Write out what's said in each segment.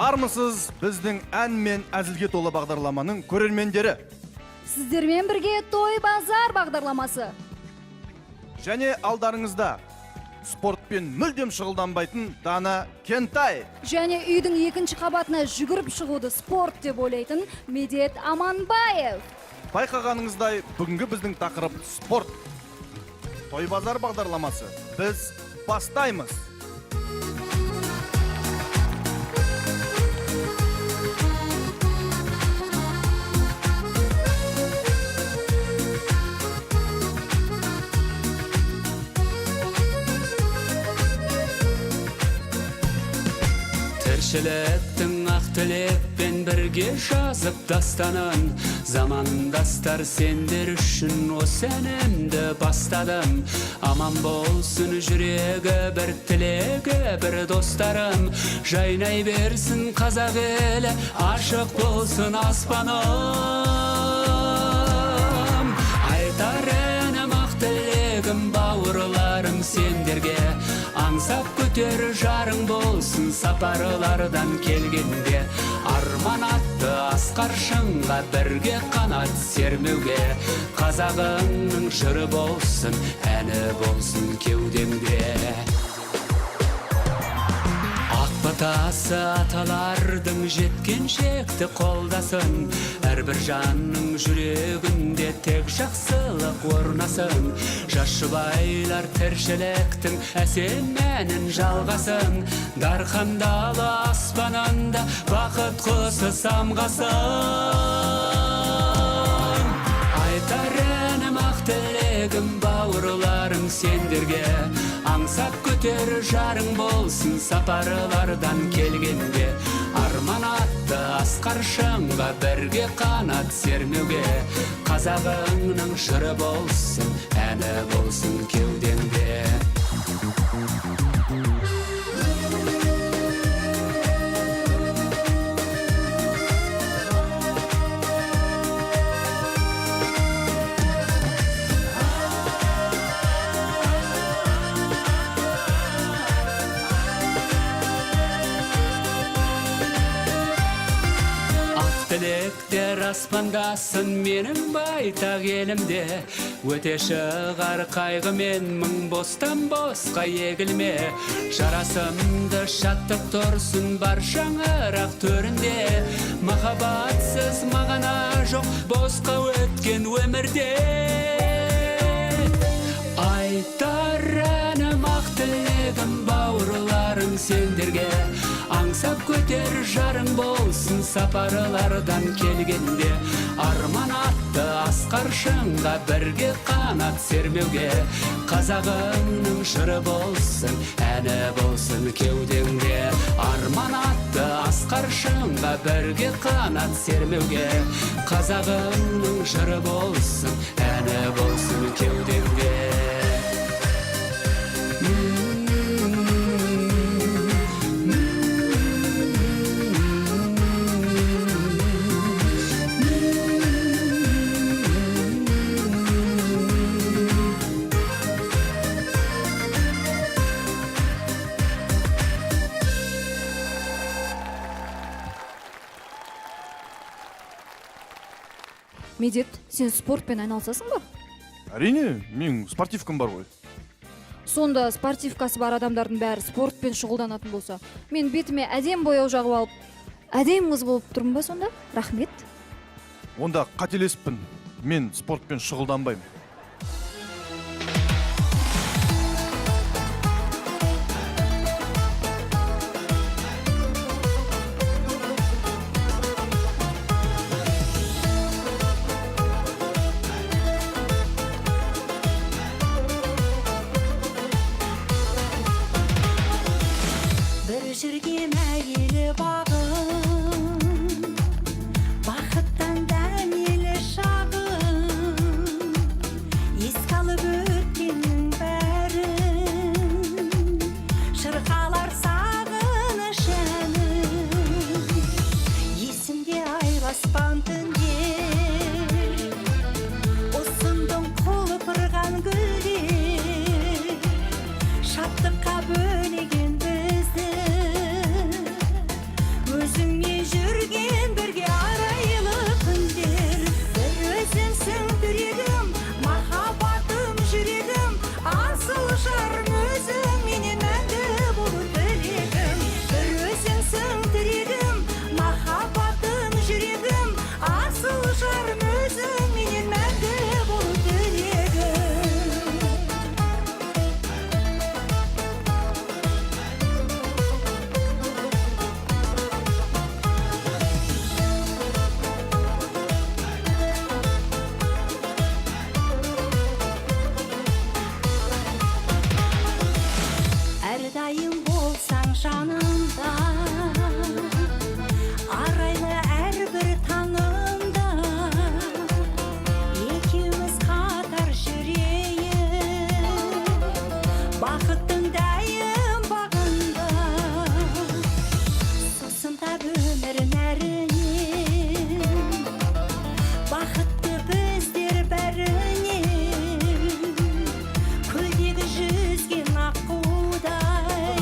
Армысыз біздің ән мен әзілге толы бағдарламаның көрермендері. Сіздермен бірге той базар бағдарламасы. Және алдарыңызда спортпен мүлдем шұғылданбайтын Дана Кентай. Және үйдің екінші қабатына жүгіріп шығуды спорт деп ойлайтын Медет Аманбаев. Байқағаныңыздай, бүгінгі біздің тақырып спорт. Той базар бағдарламасы. Біз бастаймыз. Тіршіліктің ақ тілекпен бірге жазып дастанын, замандастар сендер үшін осы әнімді бастадым. Аман болсын жүрегі бір, тілегі бір достарым, жайнай берсін қазақ елі, ашық болсын аспаным. Айтар әнім ақ тілегім бауырларым сендерге, аңсап көтер жарың болсын сапарлардан келгенде. Арман атты асқар шыңға бірге қанат сермеуге, қазағыңның жыры болсын, әні болсын кеудемде. Батасы аталардың жеткеншекті қолдасын, әрбір жанның жүрегінде тек жақсылық орнасын. Жас жұбайлар тіршіліктің әсем мәнін жалғасын, дархандалы аспанында бақыт құсы самғасын. Айтар әнім ақ тілегім бауырларым сендерге, аңсап көтер жарың болсын сапарлардан келгенде. Арман атты асқар шыңға бірге қанат сермеуге, қазағыңның жыры болсын, әні болсын кеудемде. Тілектер аспандасын менің байтақ елімде, өте шығар қайғы мен мың бостан босқа егілме. Жарасымды шаттық тұрсын бар шаңырақ төрінде, махаббатсыз мағына жоқ босқа өткен өмірде. Айтар әнім ақ тілегім бауырларым сендерге, аңсап көтер жарың болсын сапарлардан келгенде. Арман атты асқар шыңға бірге қанат сермеуге, қазағыңның жыры болсын, әні болсын кеудеңде. Арман атты асқар шыңға бірге қанат сермеуге, қазағыңның жыры болсын, әні болсын кеудеңде. Медет, сен спортпен айналысасың ба? Әрине, мен спортивкам бар ғой. Сонда спортивкасы бар адамдардың бәрі спортпен шұғылданатын болса, мен бетіме әдем бояу жағып алып, әдем қыз болып тұрмын ба сонда? Рахмет. Онда қателеспін, мен спортпен шұғылданбаймын. Жүрген әйелі бағым, бақыттан дәмелі аспан түнде ұсындың құлпырған гүлдер шаттыққа бөлеген бізді өзіңе жүрген бірге арайлы күндер бір өзіңсің жүрегім махаббатым жүрегім асыл жарым өзің менен мәңгі болу тілегім бір өзіңсің жүрегім махаббатым жүрегім асыл жарым өзің менен мәңгі болу тілегім әрдайым болсаң жанымда арайлы әрбір таңымда екеуміз қатар жүрейік бақыттың дайым бағында сусындап өмір нәрінен бақытты біздер бәрінен көлдегі жүзген аққудай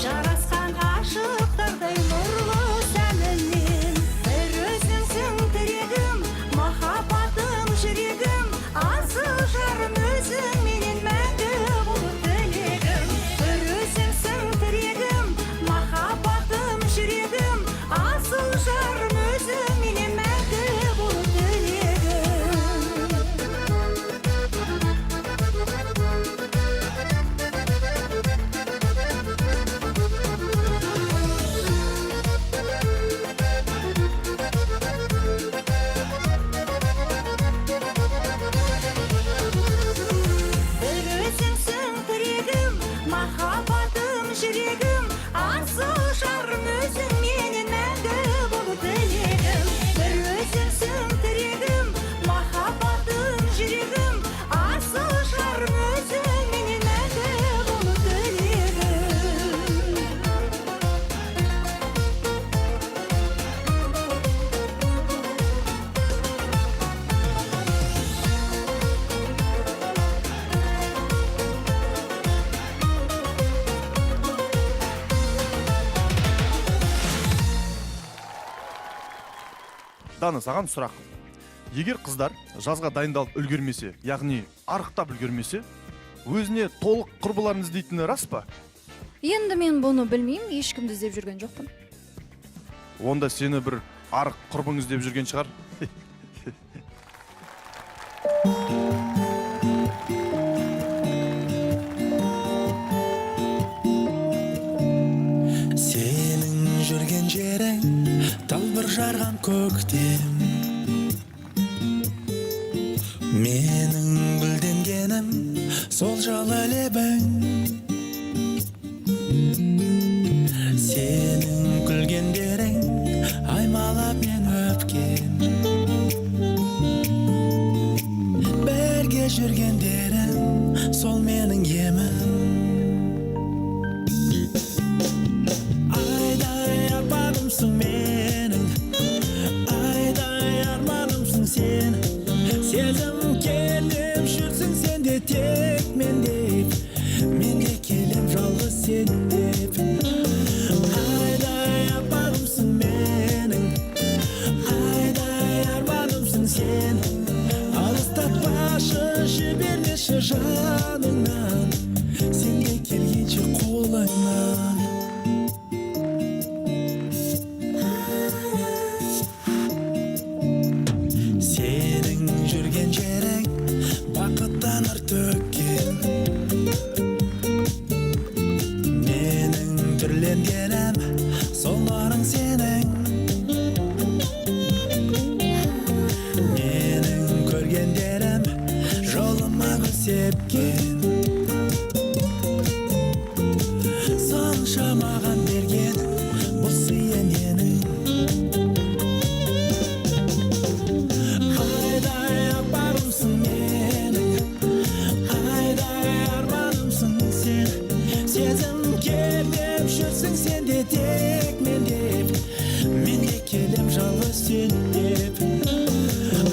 жарасқан ғашықтардай нұрлы сәнінен бір өзіңсің тірегім махаббатым жүрегім асыл жарым өзің менен мәңгі болу тілегім бір өзіңсің тірегім махаббатым жүрегім асыл жарым өзің менен мәңгі болу тілегім бір өзіңсің тірегім махаббатым жүрегім асыл жарым өзің менен мәңгі болу тілегім бір өзіңсің тірегім махаббатым жүрегім асыл жарым өзің менен мәңгі болу тілегім Дана, саған сұрақ. Егер қыздар жазға дайындалып үлгермесе, яғни арықтап үлгермесе, өзіне толық құрбыларын іздейтіні рас па? Енді мен бұны білмеймін, ешкімді іздеп жүрген жоқпын. Онда сені бір арық құрбың іздеп жүрген шығар. Сенің жүрген жерің талбыр жарған көктем менің гүлденгенім сол жалы лебің сенің күлгендерің аймалап мен өпкен бірге жүргендерім сол менің емім айдай аппағымсың менің айдай арманымсың сен сезім келіп жүрсің сен де тек мен деп мен де келем жалғыз сен деп айдай аппағымсың менің айдай арманымсың сен алыстатпашы жібермеші жаныңнан сен де келгенше қолыңнан сенің жүрген жерің бақыттан нұр төккен менің түрленгенім сол нұрың сенің менің көргендерім жолыма гүл сепкен сонша маған берген бұл сыйын енің айдай аппағымсың менің айдай арманымсың сен сезім келіп жүрсің сен де тек мен деп мен де келем жалғыз sen dep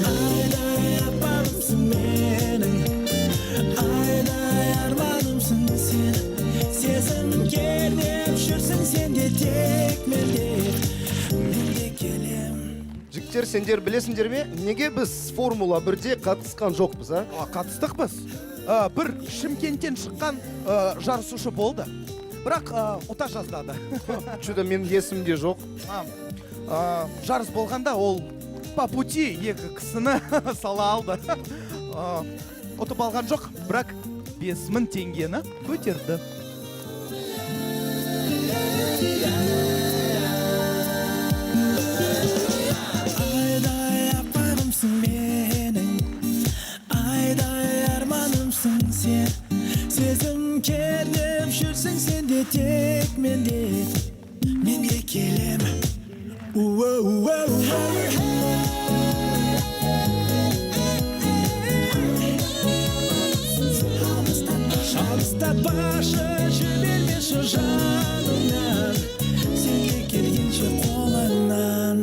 Ayday aparımsın menin Ayday armanımsın sen Sezim kerдеп жүрсің sen de tek мен de келем Жігіттер, сендер білесіңдер ме, неге біз Формула 1-де қатысқан жоқпыз, а? Қатыстық біз. Бір Шымкенттен шыққан жарысушы болды. Бірақ ұта жаздады. Чудо мен есімде жоқ. Жарыс болғанда ол по пути екі кісіні сала алды. Ұтып алған жоқ, бірақ 5000 теңгені көтерді. Ayday aparımsın menin Ayday armanımsın sen Sezim kerдеп жүрсің sen de tek men de келем Шалыстатпашы жібермеші жанымнан Сенге келгенше қолыңнан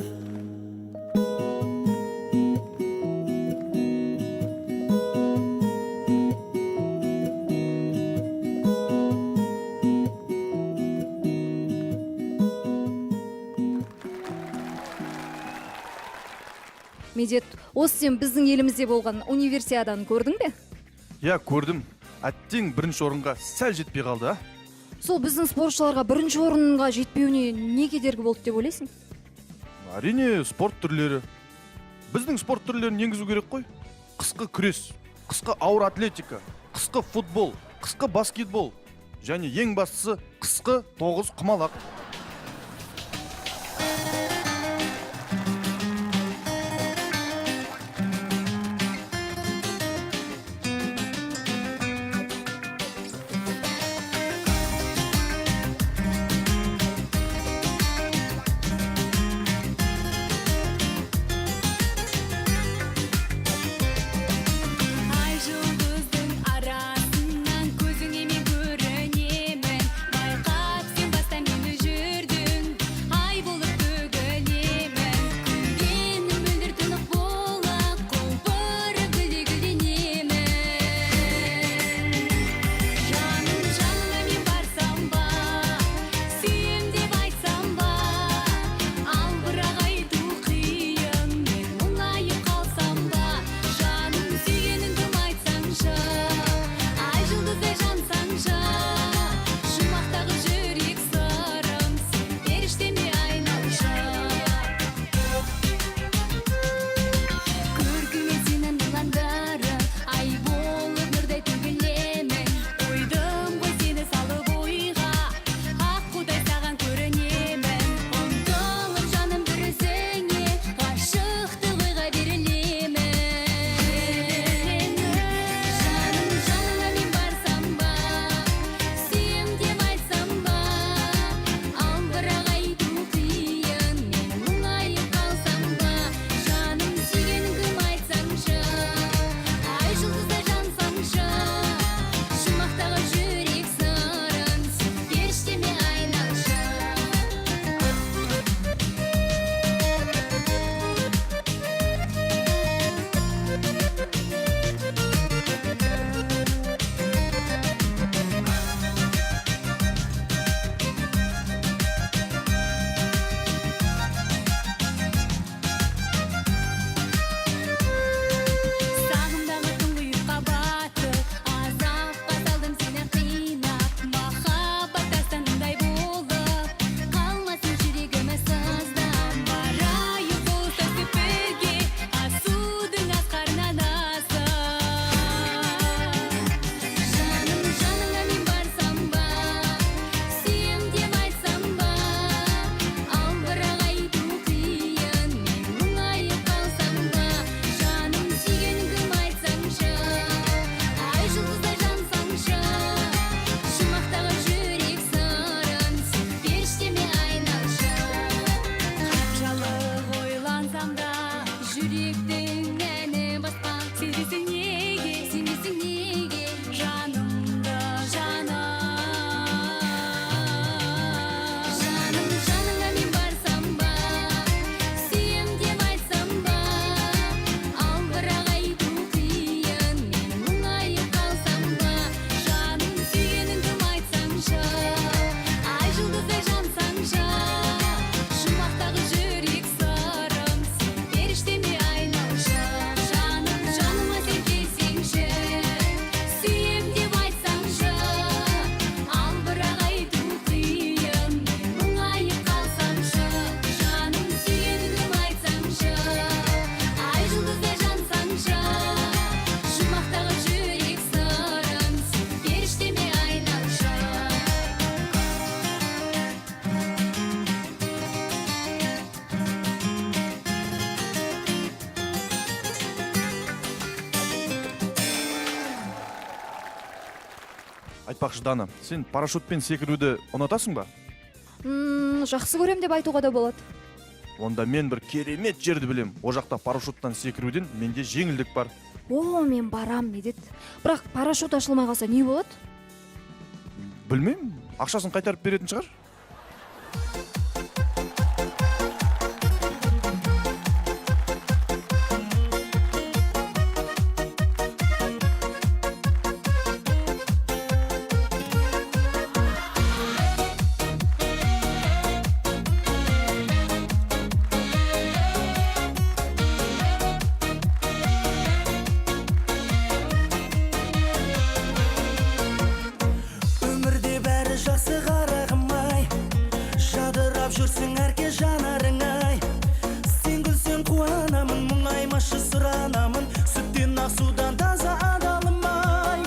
Медет, осы сен біздің елімізде болған универсиаданы көрдің бе? Я көрдім. Әттең бірінші орынға сәл жетпей қалды, а? Сол біздің спортшыларға бірінші орынға жетпеуіне не кедергі болды деп ойлайсың? Әрине, спорт түрлері. Біздің спорт түрлерін енгізу керек қой. Қысқы күрес, қысқы ауыр атлетика, қысқы футбол, қысқы баскетбол және ең бастысы қысқы 9 құмалақ. Ай жұлдыздың арасынан көзіңе мен көрінемін Байқап сен баста мені Айтпақшы Дана, сен парашютпен секіруді ұнатасың ба? Жақсы көрем деп айтуға да болады. Онда мен бір керемет жерді білем. О жақта парашюттан секіруден менде жеңілдік бар. Мен барам, Медет. Бірақ парашют ашылмай қалса не болады? Білмеймін, ақшасын қайтарып беретін шығар. Өмірде бәрі жақсы қарағым ай, жадырап жүрсің әрке жанарың ай. Сен күлсең қуанамын, мұңаймашы сұранамын, сүттен ақ судан таза адалым ай.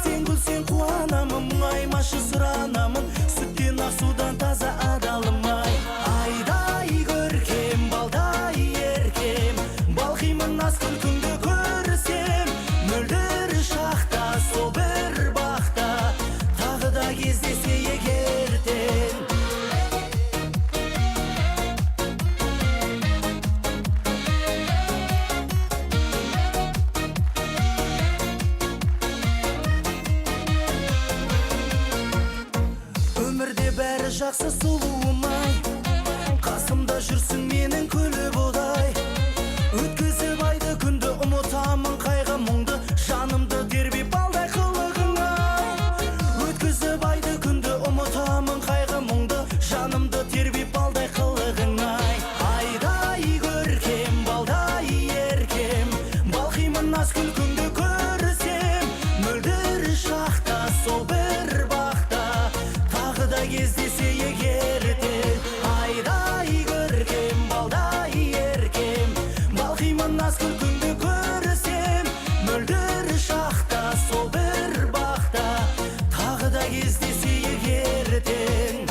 Сен күлсең қуанамын, мұңаймашы сұранамын, сүттен ақ судан таза адалым ай. Айдай көркем, балдай еркем, балқимын аз күлкіңді көрсем, мөлдір шақта сол бір бақта, тағы да кездесе егертен. Өмірде бәрі жақсы сұлуым ай, қасымда жүрсің менің күліп одай. Өткізіп айды күнді ұмытамын қайғы мұңды, жанымды тербеп балдай қылығың ай. Өткізіп айды күнді ұмытамын қайғы мұңды, жанымды тербеп балдай қылығың ай. Айдай көркем, балдай еркем, балқимын аз күлкіңді көрсем, мөлдір шақта сол бір бақта, тағы да кездесе егертен. Айдай көркем, балдай еркем, балқимын аз күлкіңді көрсем, мөлдір шақта сол бір бақта, тағы да кездесе егертен.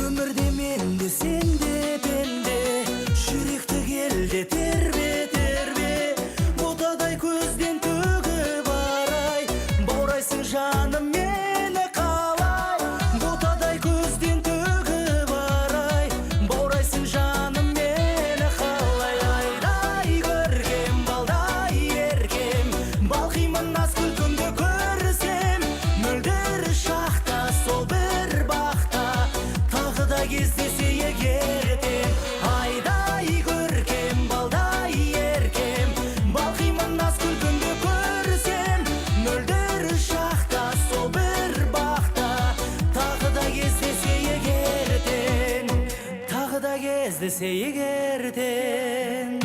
Өмірде мен де сен де пенде, жүректі келде тербе тербе, ботадай көзден төгіп арай, баурайсың жаным мені қалай. Ботадай көзден төгіп арай, баурайсың жаным мені қалай. Айдай көркем, балдай еркем, балқимын аз күлкіңді көрсем, мөлдір шақта сол бір бақта, тағы да кездесе егертен. Айдай көркем, балдай еркем, балқимын аз күлкіңді көрсем, мөлдір шақта сол бір бақта, тағы да кездесе егертен, тағы да кездесе егертен.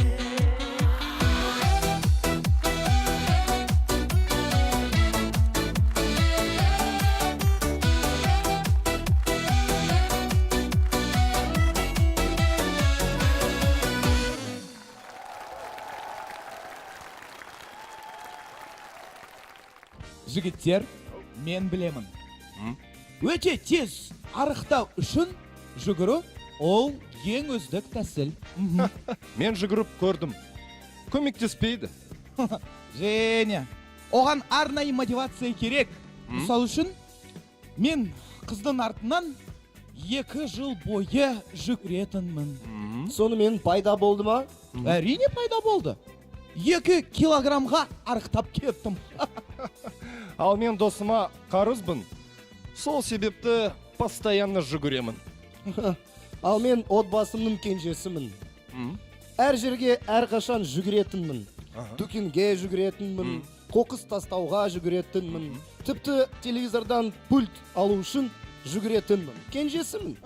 Жігіттер, мен білемін. Өте тез арықтау үшін жүгіру ол ең үздік тәсіл. Мен жүгіріп көрдім. Көмектеспейді. Женя, оған арнайы мотивация керек. Мысалы үшін, мен қыздың артынан 2 жыл бойы жүгіретінмін. Сонымен пайда болды ма? Әрине пайда болды. 2 килограммға арықтап кеттім. Ал мен досыма қарызбын. Сол себепті постоянно жүгіремін. Ал мен отбасымның кенжесімін. Әр жерге әрқашан жүгіретінмін. Дүкенге жүгіретінмін, қоқыс тастауға жүгіретінмін. Тіпті телевизордан пульт алу үшін жүгіретінмін. Кенжесімін.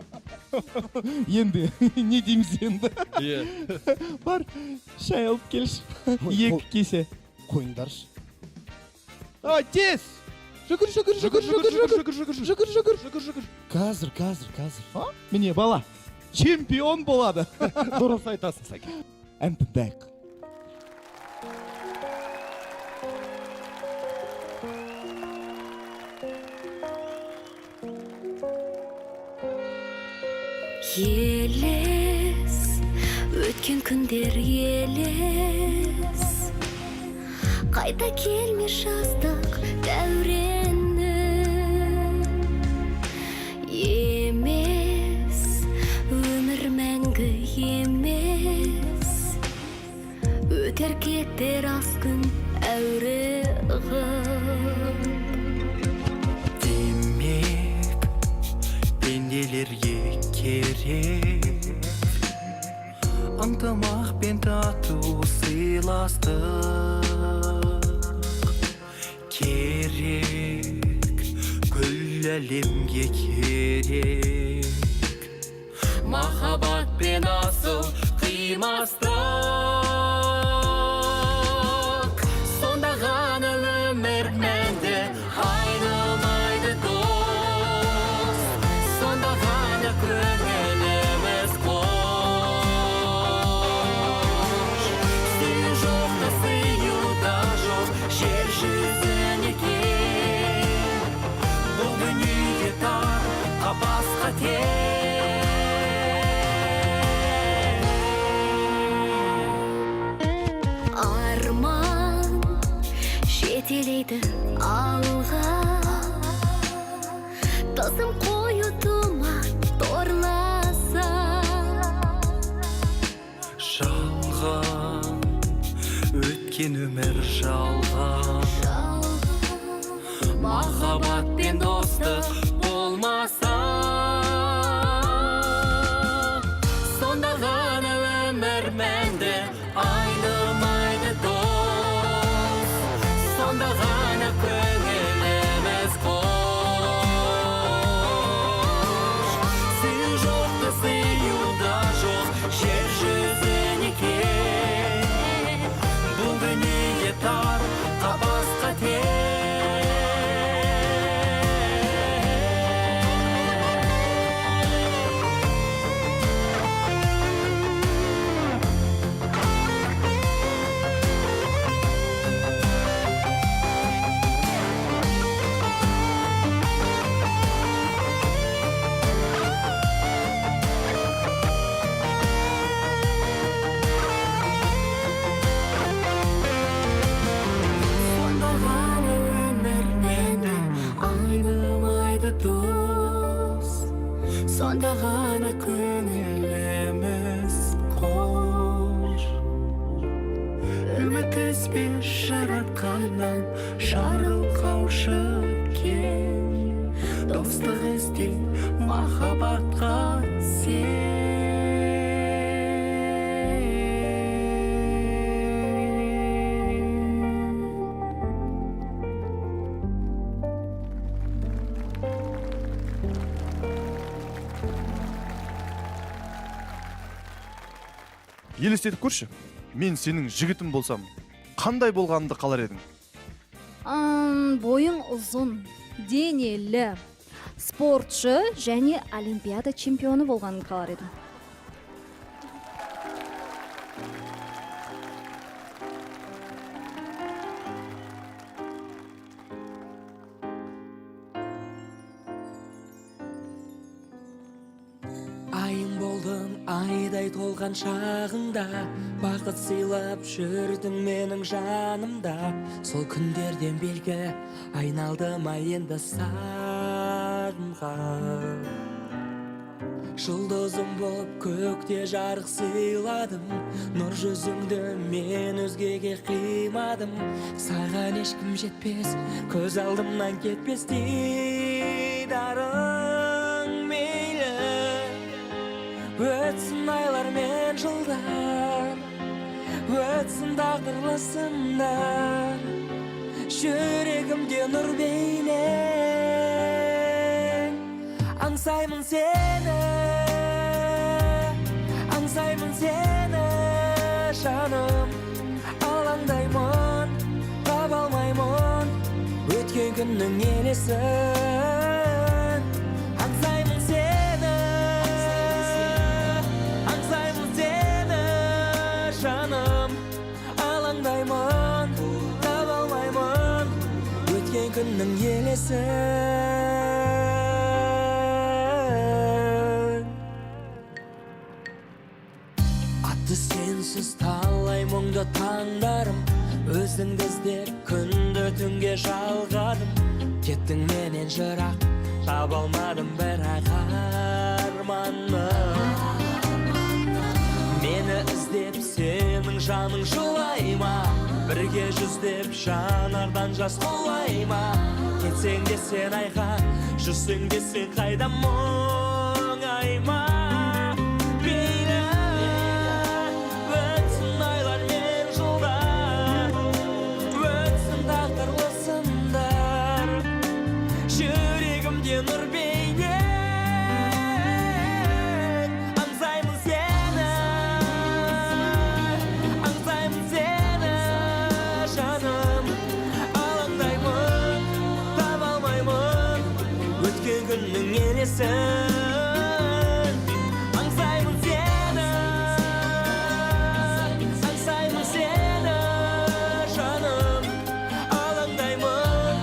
Енді не дейміз енді? Бар, шай алып келші. 2 кесе. Қойыңдаршы. Тез! Жүгір. Қазір. Міне бала, чемпион болады. Дұрыс айтасың, Сәке. Ән тыңдайық. Елес, өткен күндер елес, қайта келме жаздық дәурені. Емес, өмір мәңгі емес, өтер кетер аз күн әуре ғып. Демек, пенделерге керек ынтымақ пен тату сыйластық керек, күллі әлемге керек махаббат пен асыл қимастық. Сонда ғана өмір мәнді айналмайды дос, сонда ғана көңіліміз қош. Сүю жоқ та сыю да жоқ жер жүзіне кең, бұл дүниеде тар қапасқа тең. Арман жетелейді алға, тосым қою тұман торласа. Жалған өткен өмір жалған, махаббат пен достық болмаса, сонда ғана өмір мәнді айнымайды дос, сонда ғана көңіліміз қош. Сүю жоқ та сыю да жоқ жер жүзіне кең, бұл дүние тар қапасқа тең. Сонда ғана өмір мәнді айнымайды дос, сонда ғана көңіліміз қош. Үміт үзбей жаратқаннан жарылқаушы кең, достық іздей махаббатқа Елестетіп көрші, мен сенің жігітім болсам, қандай болғанымды қалар едің? Бойың ұзын, денелі, спортшы және олимпиада чемпионы болғанын қалар едім. Айым болдың айдай толған шағыңда, бақыт сыйлап жүрдің менің жанымда. Сол күндерден белгі айналды ма енді сағымға. Жұлдызым болып көкте жарық сыйладым, нұр жүзіңді мен өзгеге қимадым. Саған ешкім жетпес, көз алдымнан кетпес дидарың мейлі. Өтсін айлар мен жылдар, өтсін тағдырлы сындар, жүрегімде нұр бейнең. Аңсаймын сені, аңсаймын сені жаным. Алаңдаймын, таба алмаймын өткен күннің елесін. Аңсаймын сені, аңсаймын сені жаным. Алаңдаймын, таба алмаймын өткен күннің елесін. Сенсіз талай мұңды таңдарым, өзіңді іздеп күнді түнге жалғадым. Кеттің менен жырақ, таба алмадым бірақ арманымды. Мені іздеп сенің жаның жылай ма, бірге жүздеп жанардан жас құлай ма? Кетсең де сен айға, жүрсең де сен қайда мұңайма. Мейлі өтсін айлар мен жылдар, өтсін тағдырлы сындар, жүрегімде нұр бейнет. Аңсаймын сені, аңсаймын сені жаным. Алаңдаймын, таба алмаймын өткен күннің елесін. Аңсаймын сені, аңсаймын сені жаным. Алаңдаймын,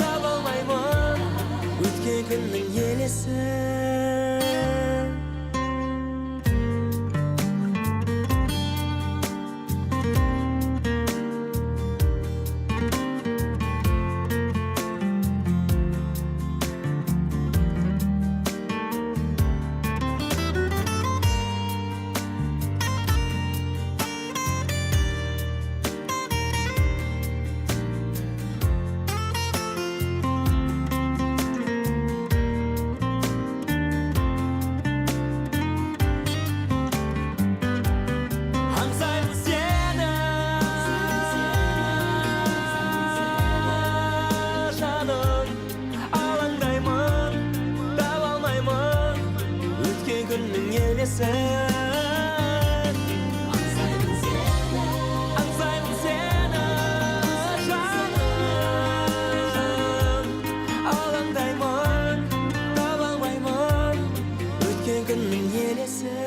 таба алмаймын өткен күннің елесін. Аңсаймын сені жаным. Алаңдаймын, таба алмаймын өткен күннің елесін. Аңсаймын сені, аңсаймын сені жаным. Алаңдаймын, таба алмаймын өткен күннің елесін.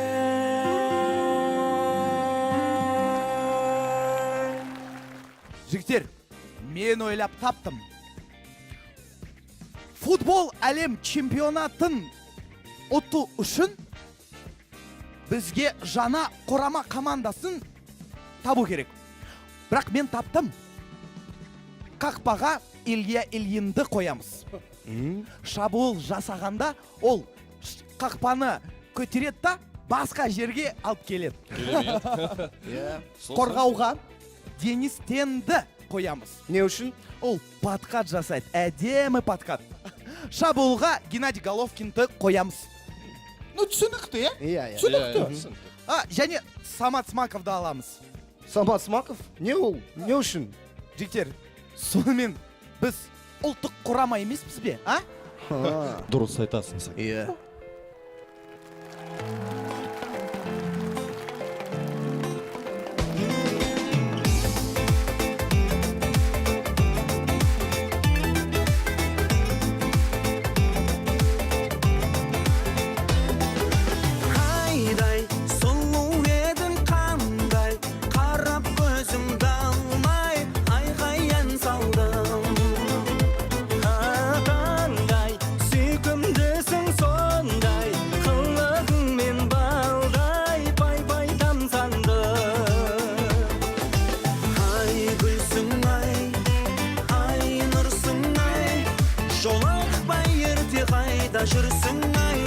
Жігіттер, мен ойлап таптым. Футбол әлем чемпионатын ұту үшін бізге жаңа құрама командасын табу керек. Бірақ мен таптым. Қақпаға Илья Ильинді қоямыз. Шабуыл жасағанда ол қақпаны көтереді да басқа жерге алып келеді. Қорғауға Денис Тенді қоямыз. Не үшін? Ол подкат жасайды, әдемі подкат. Шабуылға Геннадий Головкинді қоямыз. Ну, түсінікті, Иә, иә. түсінікті. Және Самат Смаковды аламыз. Самат Смаков? Не ол? Не үшін? Жігіттер, сонымен біз ұлттық құрама емеспіз бе, а? Дұрыс айтасың сен. Иә. Айдай сұлу едің қандай, қарап көзімді алмай айқай ән салдым. Қандай сүйкімдісің сондай, қылығыңмен балдай пай-пай тамсанды. Ай гүлсің ай, ай нұрсың ай, жолақпай ерте қайда жүрсің ай.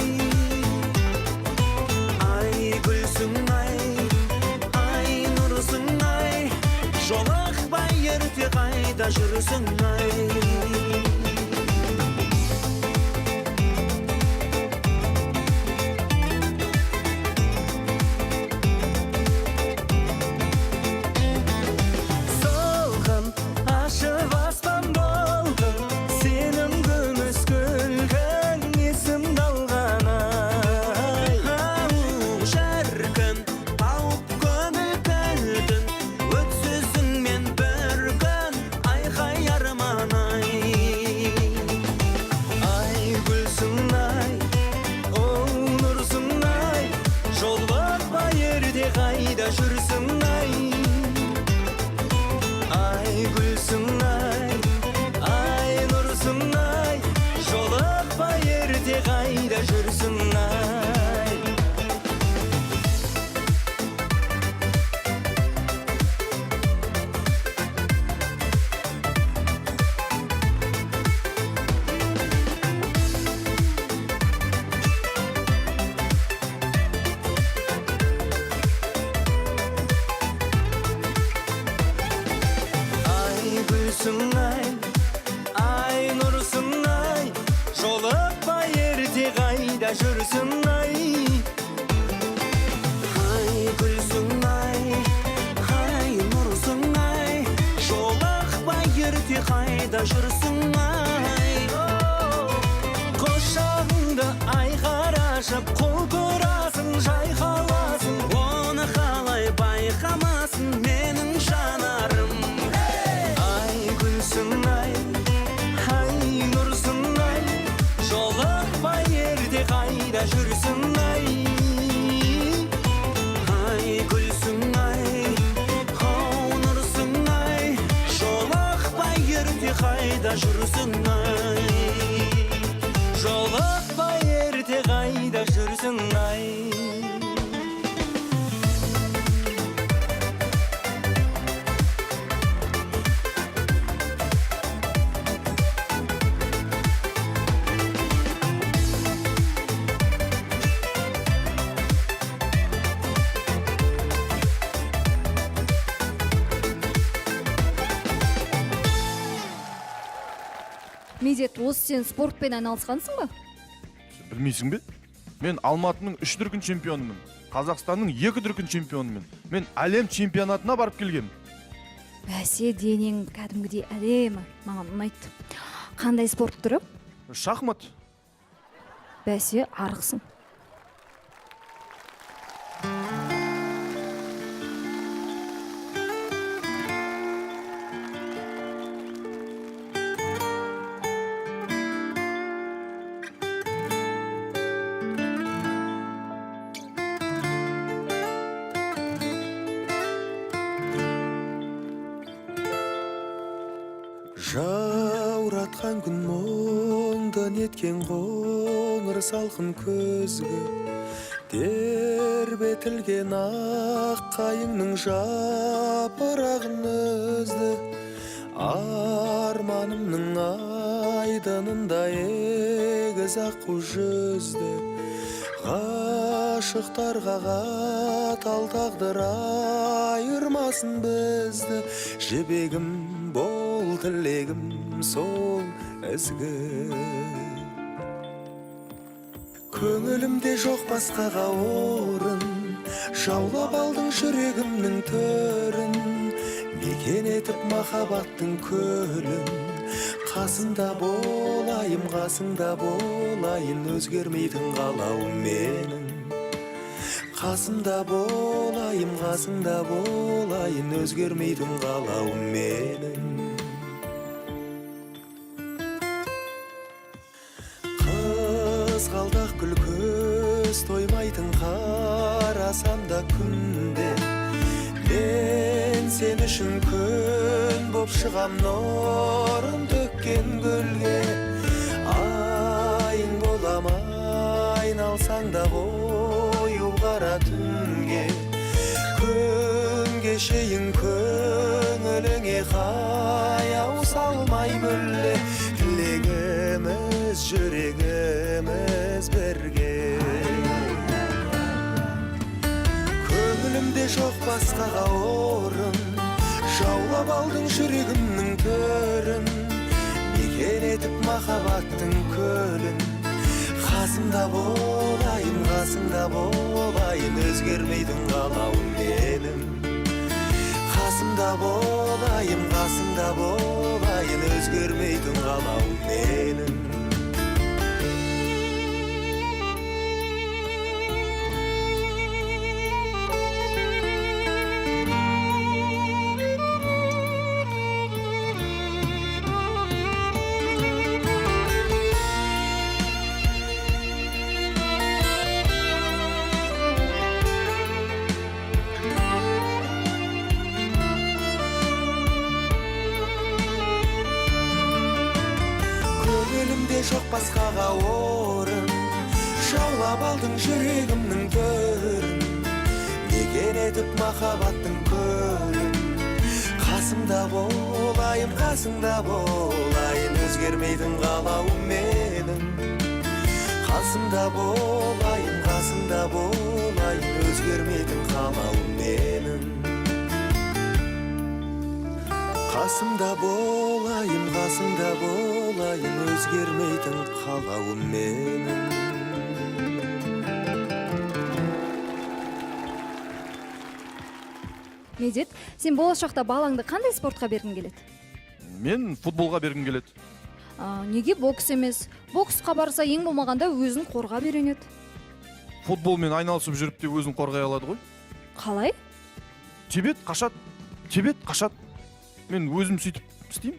Ай гүлсің ай, ай нұрсың ай, жолақпай ерте қайда жүрсің ай. Солғын ашып аспан болды, сенің күміс күлгін есімді алған ай. Ау шіркін тауып көңіл кілтін, өтсізіңмен бір күн айқай арман ай. қайда жүрсің ай гүлсің ай нұрсың ай жолақпай ерте қайда жүрсің ай құшағыңды ай қарашып қол көрасың жайқаласың оны қалай байқамасын менің жанарым ай гүлсің ай нұрсың ай жолықпай ерте қайда жүрсің ай гүлсің ай нұрсың ай жолықпай ерте қайда жүрсің ай жолықпай ерте қайда жүрсің ай Медет, осы сен спортпен айналысқансың ба? Білмейсің бе? Мен Алматының 3 дүркін чемпионымын. Қазақстанның 2 дүркін чемпионымын. Мен әлем чемпионатына барып келгем. Бәсе, денең кәдімгідей әдемі. Маған ұнайды. Қандай спорт түрі? Шахмат. Бәсе, арғысың. Жауратқан күн мұңды неткен қоңыр салқын көзге тербетілген ақ қайыңның жапырағын үзді арманымның айдынында егіз аққу жүзді ғашықтарға қатал тағдыр айырмасын бізді жібегім бол тілегім сол ізгі көңілімде жоқ басқаға орын жаулап алдың жүрегімнің төрін мекен етіп махаббаттың көлін қасында болайын өзгермейтін қалауым менің қасында болайын өзгермейтін қалауым менің қызғалдақ гүл көз тоймайтын қарасам да күнде мен сен үшін күн боп шығам нұрын төккен гүлге айың болам айналсаң да қою қара түнге күн кешейін көңіліңе қаяу салмай мүлде тілегіміз жүрегіміз бірге көңілімде жоқ басқаға орын жаулап алдың жүрегімнің төрін мекен етіп махаббаттың көлін қасымда болайын өзгермейтін қалауым менің қасымда болайын өзгермейтін қалауым менің жоқ басқаға орын жаулап алдың жүрегімнің төрін мекен етіп махаббаттың көлін қасымда болайын өзгермейтін қалауым менің қасымда болайын өзгермейтін қалауым менің қасымда болайын өзгермейтін қалауым менің Медет, сен болашақта балаңды қандай спортқа бергің келеді? Мен футболға бергім келеді. Неге бокс емес? Боксқа барса ең болмағанда өзін қорғап үйренеді. Футболмен айналысып жүріп те өзін қорғай алады ғой. Қалай? Тебет, қашат. Мен өзім сөйтіп істеймін.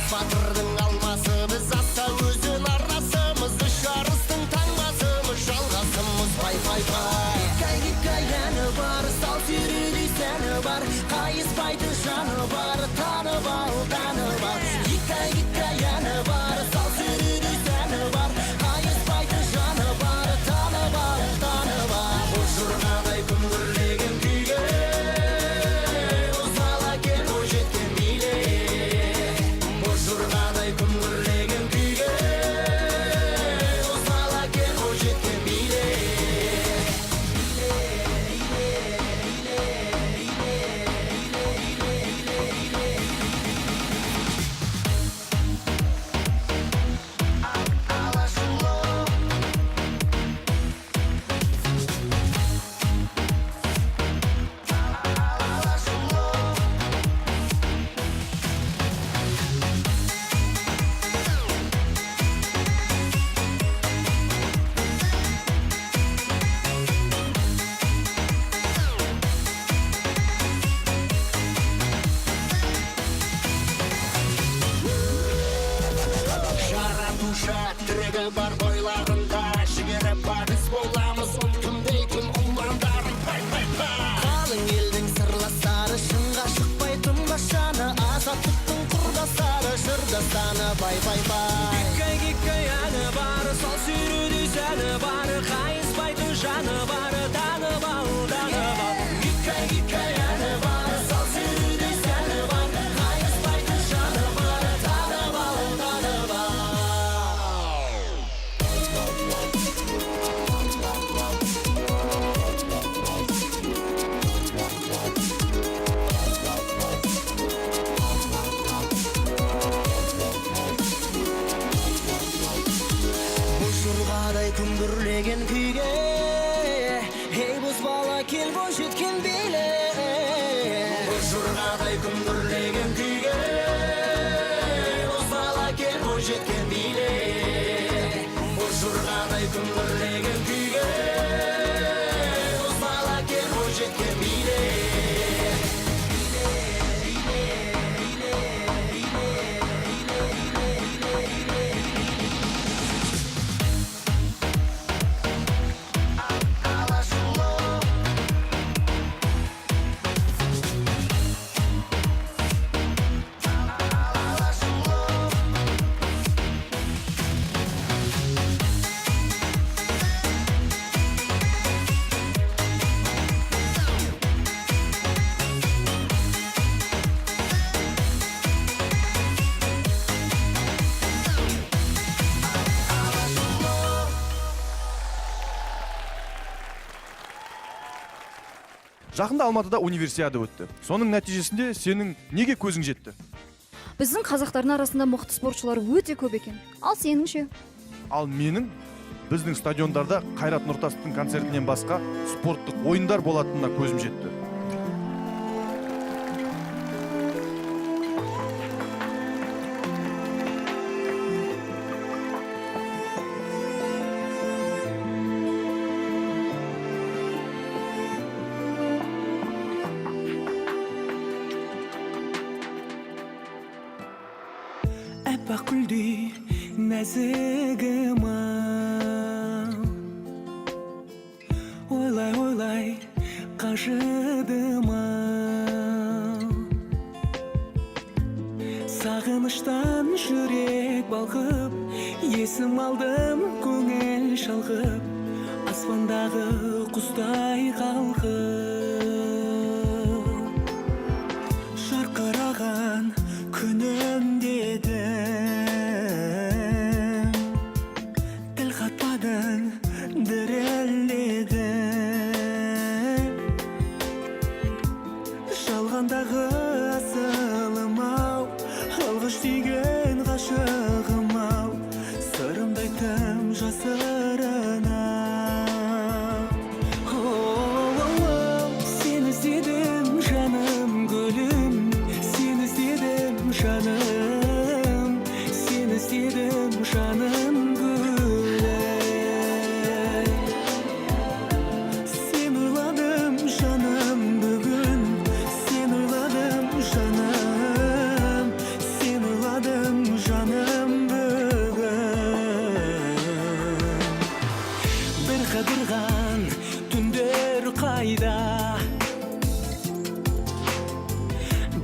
Батырдың алмасы біз аса өзін арнасымыз, жарыстың таңбасымыз, жалғасымыз пай. Гикай әні бар, сал серілей сәні бар, қайыспайды жаны бар, танып ал, танып ал. Гикай әні бар, сал серілей сәні бар, қайыспайды жаны бар, танып ал, танып ал. Бұл жұрғадай күмбірлеген күйге ұзала кел бойжеткен биле. Жұрғадай күмбірлеген күйге ұзала кел бойжеткен биле. Тірегі бар бойларында, жігері бар, біз боламыз ұлтым дейтін ұландарын. Қалың елдің сырластары, шынға шықпай тұнбашаны, азаттықтың құрдастары, жырдастаны, бай. Гикай әні бар, сал сүйрудей сәні бар, қайыспайтын жаны бар, танып ал, танып ал. Гикай әні бар, сал сүйрудей сәні бар, қайыспайтын жаны бар, танып ал, танып ал. Жұрғадай күмбірлеген күйге, ей боз бала кел бойжеткен биле. Жұрғадай күмбірлеген күйге, боз бала кел бойжеткен биле. Жұрғадай күмбірлеген күйге, боз бала кел бойжеткен биле. Жақында Алматыда универсиада өтті. Соның нәтижесінде сенің неге көзің жетті? Біздің қазақтардың арасында мықты спортшылар өте көп екен. Ал сеніңше? Ал менің біздің стадиондарда Қайрат Нұртастың концертінен басқа спорттық ойындар болатынына көзім жетті. Әппақ гүлдей нәзігім ойлай қажыдым сағыныштан жүрек балқып Есім алдым көңіл шалқып, аспандағы құстай қалқып. Жарқыраған күнім дедім, тіл қатпадың дірілдедім. Жалғандағы асылым-ау, алғаш сүйген ғашығым-ау, сырымды айттым жасырына. Сені іздедім жаным гүлім, сені іздедім жаным, сені іздедім жаным гүлім. Сен ойладым жаным бүгін, сен ойладым жаным, сен ойладым жаным бүгін. Bir қыдырған түндер қайда,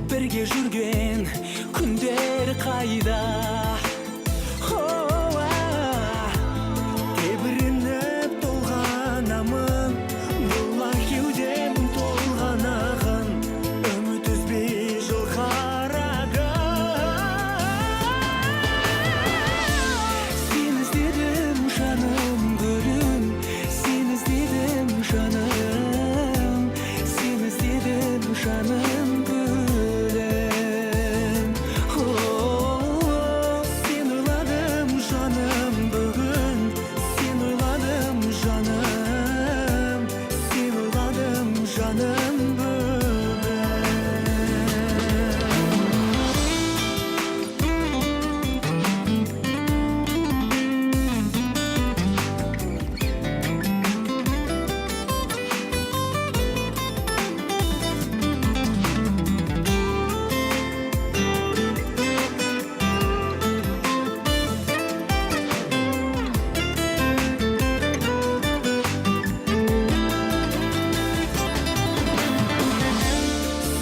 бірге жүрген күндер қайда. Тебіреніп толғанамын, бұла кеудем толған ағын, үміт үзбей жыл қараған. Сені іздедім жаным гүлім, сені іздедім жаным, сені іздедім жаным гүлім. Сен ойладым жаным бүгін, сен ойладым жаным, сен ойладым жаным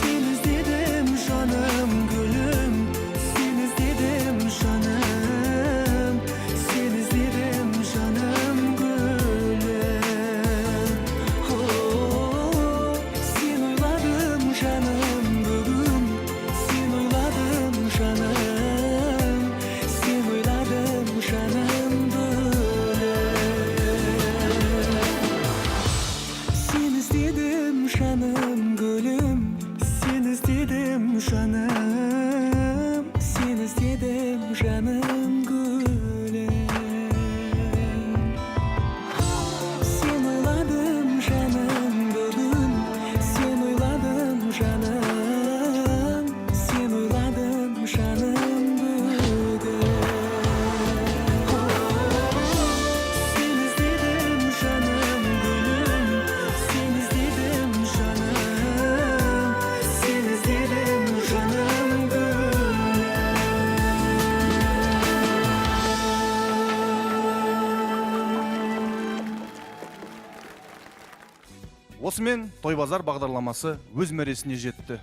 Seni izledim canım gülüm, seni izledim canım, seni izledim canım gülüm. Sen oyladım canım bugün, sen oyladım canım, sen oyladım canım gülüm. Seni izledim canım gülüm, seni izledim canım, seni izledim canım gülüm. Sen oyladım canım bugün, sen oyladım canım, sen oyladım canım bugün. Sen izledim canım gülüm, sen izledim canım, sen izledim canım Осымен той базар бағдарламасы өз мәресіне жетті.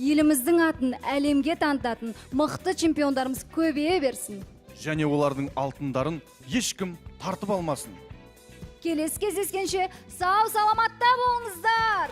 Еліміздің атын әлемге танытатын мықты чемпиондарымыз көбейе берсін. Және олардың алтындарын ешкім тартып алмасын. Келесі кездескенше сау саламатта болыңыздар.